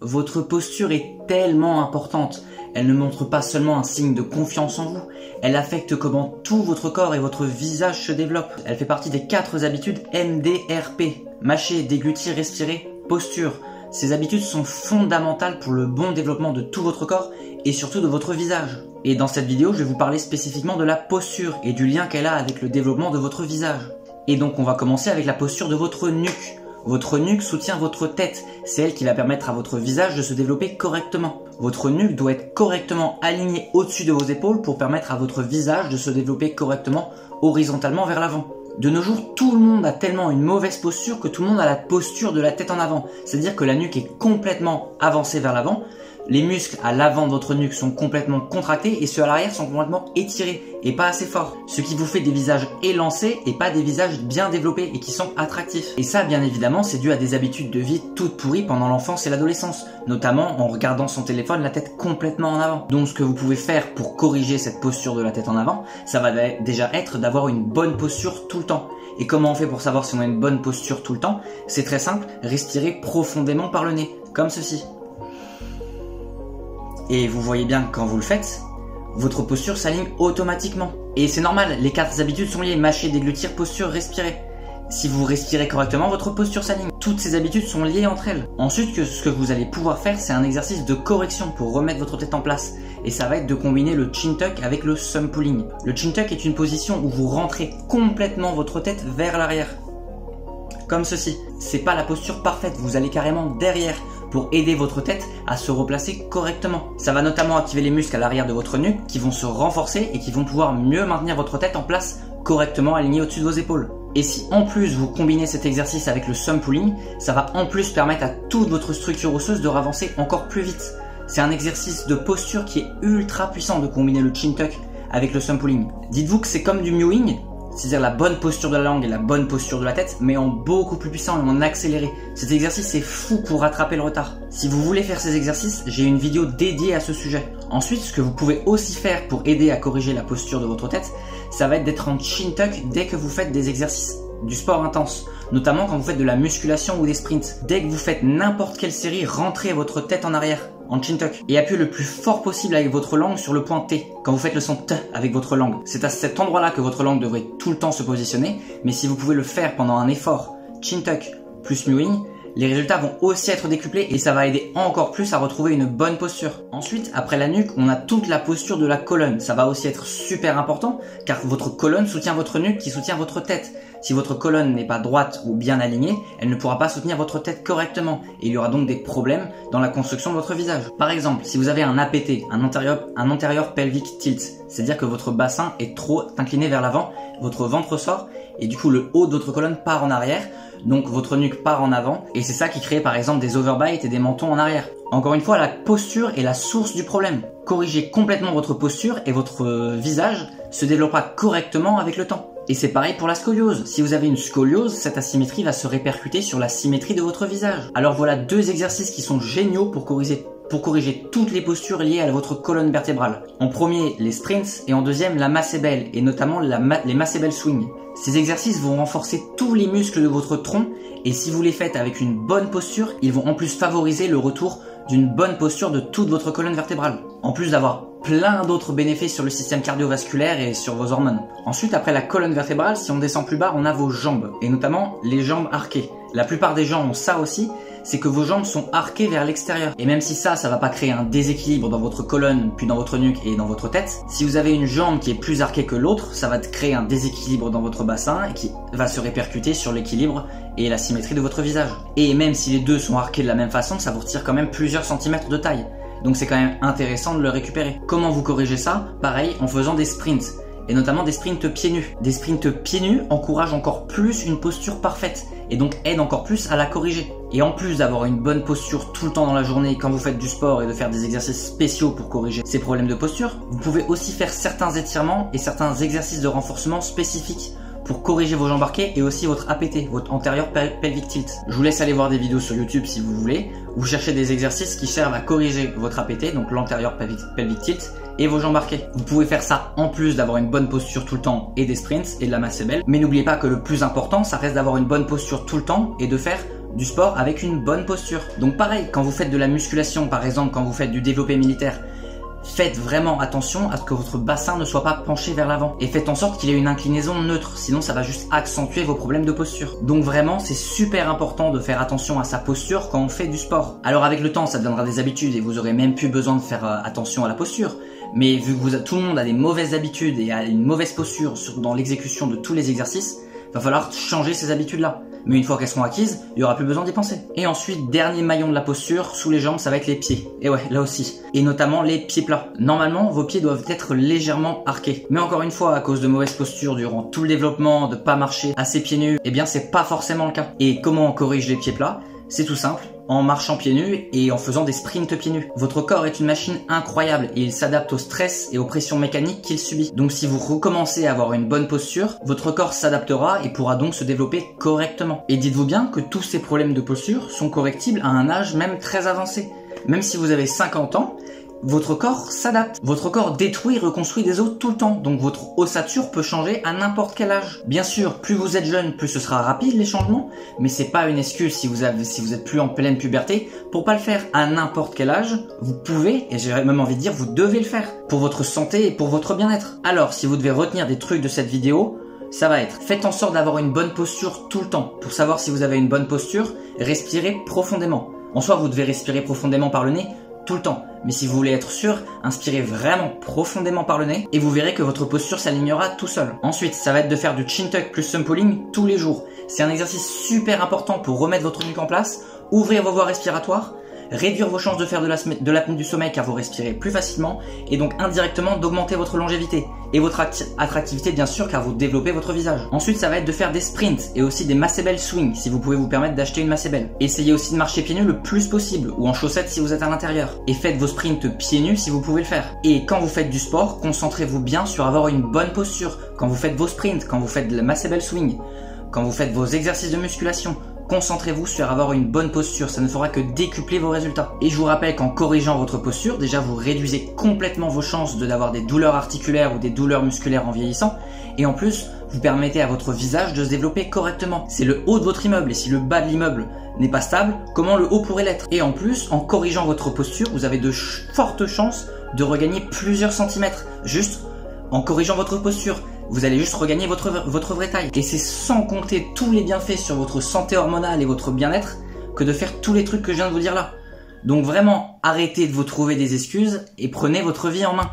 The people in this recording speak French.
Votre posture est tellement importante. Elle ne montre pas seulement un signe de confiance en vous, elle affecte comment tout votre corps et votre visage se développent. Elle fait partie des 4 habitudes MDRP. Mâcher, déglutir, respirer, posture. Ces habitudes sont fondamentales pour le bon développement de tout votre corps et surtout de votre visage. Et dans cette vidéo, je vais vous parler spécifiquement de la posture et du lien qu'elle a avec le développement de votre visage. Et donc on va commencer avec la posture de votre nuque. Votre nuque soutient votre tête, c'est elle qui va permettre à votre visage de se développer correctement. Votre nuque doit être correctement alignée au-dessus de vos épaules pour permettre à votre visage de se développer correctement horizontalement vers l'avant. De nos jours, tout le monde a tellement une mauvaise posture que tout le monde a la posture de la tête en avant. C'est-à-dire que la nuque est complètement avancée vers l'avant, les muscles à l'avant de votre nuque sont complètement contractés et ceux à l'arrière sont complètement étirés et pas assez forts. Ce qui vous fait des visages élancés et pas des visages bien développés et qui sont attractifs. Et ça, bien évidemment, c'est dû à des habitudes de vie toutes pourries pendant l'enfance et l'adolescence, notamment en regardant son téléphone la tête complètement en avant. Donc ce que vous pouvez faire pour corriger cette posture de la tête en avant, ça va déjà être d'avoir une bonne posture tout le temps. Et comment on fait pour savoir si on a une bonne posture tout le temps? C'est très simple, respirer profondément par le nez, comme ceci. Et vous voyez bien que quand vous le faites, votre posture s'aligne automatiquement. Et c'est normal, les 4 habitudes sont liées, mâcher, déglutir, posture, respirer. Si vous respirez correctement, votre posture s'aligne. Toutes ces habitudes sont liées entre elles. Ensuite, ce que vous allez pouvoir faire, c'est un exercice de correction pour remettre votre tête en place. Et ça va être de combiner le chin tuck avec le thumb pulling. Le chin tuck est une position où vous rentrez complètement votre tête vers l'arrière. Comme ceci. C'est pas la posture parfaite, vous allez carrément derrière pour aider votre tête à se replacer correctement. Ça va notamment activer les muscles à l'arrière de votre nuque qui vont se renforcer et qui vont pouvoir mieux maintenir votre tête en place correctement alignée au-dessus de vos épaules. Et si en plus vous combinez cet exercice avec le thumb pulling, ça va en plus permettre à toute votre structure osseuse de avancer encore plus vite. C'est un exercice de posture qui est ultra puissant de combiner le chin tuck avec le thumb pulling. Dites-vous que c'est comme du mewing, c'est-à-dire la bonne posture de la langue et la bonne posture de la tête, mais en beaucoup plus puissant et en accéléré. Cet exercice est fou pour rattraper le retard. Si vous voulez faire ces exercices, j'ai une vidéo dédiée à ce sujet. Ensuite, ce que vous pouvez aussi faire pour aider à corriger la posture de votre tête, ça va être d'être en chin tuck dès que vous faites des exercices du sport intense, notamment quand vous faites de la musculation ou des sprints. Dès que vous faites n'importe quelle série, rentrez votre tête en arrière, en chin tuck, et appuyez le plus fort possible avec votre langue sur le point T, quand vous faites le son T avec votre langue. C'est à cet endroit-là que votre langue devrait tout le temps se positionner, mais si vous pouvez le faire pendant un effort, chin tuck plus mewing, les résultats vont aussi être décuplés et ça va aider encore plus à retrouver une bonne posture. Ensuite, après la nuque, on a toute la posture de la colonne. Ça va aussi être super important car votre colonne soutient votre nuque qui soutient votre tête. Si votre colonne n'est pas droite ou bien alignée, elle ne pourra pas soutenir votre tête correctement et il y aura donc des problèmes dans la construction de votre visage. Par exemple, si vous avez un APT, un antérieur pelvic tilt, c'est-à-dire que votre bassin est trop incliné vers l'avant, votre ventre sort et du coup le haut de votre colonne part en arrière, donc votre nuque part en avant et c'est ça qui crée par exemple des overbites et des mentons en arrière. Encore une fois, la posture est la source du problème. Corrigez complètement votre posture et votre visage se développera correctement avec le temps. Et c'est pareil pour la scoliose. Si vous avez une scoliose, cette asymétrie va se répercuter sur la symétrie de votre visage. Alors voilà 2 exercices qui sont géniaux pour corriger toutes les postures liées à votre colonne vertébrale. En premier, les sprints et en deuxième, la Macébel et notamment les Macébel swing. Ces exercices vont renforcer tous les muscles de votre tronc et si vous les faites avec une bonne posture, ils vont en plus favoriser le retour d'une bonne posture de toute votre colonne vertébrale. En plus d'avoir plein d'autres bénéfices sur le système cardiovasculaire et sur vos hormones. Ensuite, après la colonne vertébrale, si on descend plus bas, on a vos jambes et notamment les jambes arquées. La plupart des gens ont ça aussi, c'est que vos jambes sont arquées vers l'extérieur. Et même si ça va pas créer un déséquilibre dans votre colonne, puis dans votre nuque et dans votre tête, si vous avez une jambe qui est plus arquée que l'autre, ça va créer un déséquilibre dans votre bassin et qui va se répercuter sur l'équilibre et la symétrie de votre visage. Et même si les deux sont arqués de la même façon, ça vous retire quand même plusieurs centimètres de taille. Donc c'est quand même intéressant de le récupérer. Comment vous corrigez ça? Pareil, en faisant des sprints. Et notamment des sprints pieds nus. Des sprints pieds nus encouragent encore plus une posture parfaite et donc aident encore plus à la corriger. Et en plus d'avoir une bonne posture tout le temps dans la journée quand vous faites du sport et de faire des exercices spéciaux pour corriger ces problèmes de posture, vous pouvez aussi faire certains étirements et certains exercices de renforcement spécifiques pour corriger vos jambes arquées et aussi votre APT, votre antérieur pelvic tilt. Je vous laisse aller voir des vidéos sur YouTube si vous voulez. Vous cherchez des exercices qui servent à corriger votre APT, donc l'antérieur pelvic tilt, et vos jambes arquées. Vous pouvez faire ça en plus d'avoir une bonne posture tout le temps et des sprints et de la Macébel. Mais n'oubliez pas que le plus important, ça reste d'avoir une bonne posture tout le temps et de faire du sport avec une bonne posture. Donc pareil, quand vous faites de la musculation, par exemple, quand vous faites du développé militaire, faites vraiment attention à ce que votre bassin ne soit pas penché vers l'avant et faites en sorte qu'il ait une inclinaison neutre, sinon ça va juste accentuer vos problèmes de posture. Donc vraiment, c'est super important de faire attention à sa posture quand on fait du sport. Alors avec le temps, ça deviendra des habitudes et vous aurez même plus besoin de faire attention à la posture. Mais vu que tout le monde a des mauvaises habitudes et a une mauvaise posture dans l'exécution de tous les exercices, va falloir changer ces habitudes-là. Mais une fois qu'elles seront acquises, il n'y aura plus besoin d'y penser. Et ensuite, dernier maillon de la posture, sous les jambes, ça va être les pieds. Et ouais, là aussi. Et notamment les pieds plats. Normalement, vos pieds doivent être légèrement arqués. Mais encore une fois, à cause de mauvaise posture durant tout le développement, de pas marcher assez pieds nus, eh bien c'est pas forcément le cas. Et comment on corrige les pieds plats? C'est tout simple, en marchant pieds nus et en faisant des sprints pieds nus. Votre corps est une machine incroyable et il s'adapte au stress et aux pressions mécaniques qu'il subit. Donc si vous recommencez à avoir une bonne posture, votre corps s'adaptera et pourra donc se développer correctement. Et dites-vous bien que tous ces problèmes de posture sont correctibles à un âge même très avancé. Même si vous avez 50 ans, votre corps s'adapte. Votre corps détruit et reconstruit des os tout le temps. Donc votre ossature peut changer à n'importe quel âge. Bien sûr, plus vous êtes jeune, plus ce sera rapide les changements. Mais c'est pas une excuse si vous êtes plus en pleine puberté pour pas le faire. À n'importe quel âge, vous pouvez, et j'ai même envie de dire, vous devez le faire. Pour votre santé et pour votre bien-être. Alors, si vous devez retenir des trucs de cette vidéo, ça va être, faites en sorte d'avoir une bonne posture tout le temps. Pour savoir si vous avez une bonne posture, respirez profondément. En soi, vous devez respirer profondément par le nez tout le temps. Mais si vous voulez être sûr, inspirez vraiment profondément par le nez et vous verrez que votre posture s'alignera tout seul. Ensuite, ça va être de faire du chin tuck plus thumb pulling tous les jours. C'est un exercice super important pour remettre votre nuque en place, ouvrir vos voies respiratoires, réduire vos chances de faire de l'apnée du sommeil car vous respirez plus facilement et donc indirectement d'augmenter votre longévité et votre attractivité bien sûr car vous développez votre visage. Ensuite ça va être de faire des sprints et aussi des Massey-Bell swing si vous pouvez vous permettre d'acheter une Massey-Bell. Essayez aussi de marcher pieds nus le plus possible ou en chaussettes si vous êtes à l'intérieur et faites vos sprints pieds nus si vous pouvez le faire. Et quand vous faites du sport, concentrez-vous bien sur avoir une bonne posture quand vous faites vos sprints, quand vous faites le Massey-Bell swing, quand vous faites vos exercices de musculation. Concentrez-vous sur avoir une bonne posture, ça ne fera que décupler vos résultats. Et je vous rappelle qu'en corrigeant votre posture, déjà vous réduisez complètement vos chances d'avoir des douleurs articulaires ou des douleurs musculaires en vieillissant. Et en plus, vous permettez à votre visage de se développer correctement. C'est le haut de votre immeuble et si le bas de l'immeuble n'est pas stable, comment le haut pourrait l'être? Et en plus, en corrigeant votre posture, vous avez de fortes chances de regagner plusieurs centimètres juste en corrigeant votre posture. Vous allez juste regagner votre vraie taille. Et c'est sans compter tous les bienfaits sur votre santé hormonale et votre bien-être que de faire tous les trucs que je viens de vous dire là. Donc vraiment, arrêtez de vous trouver des excuses et prenez votre vie en main.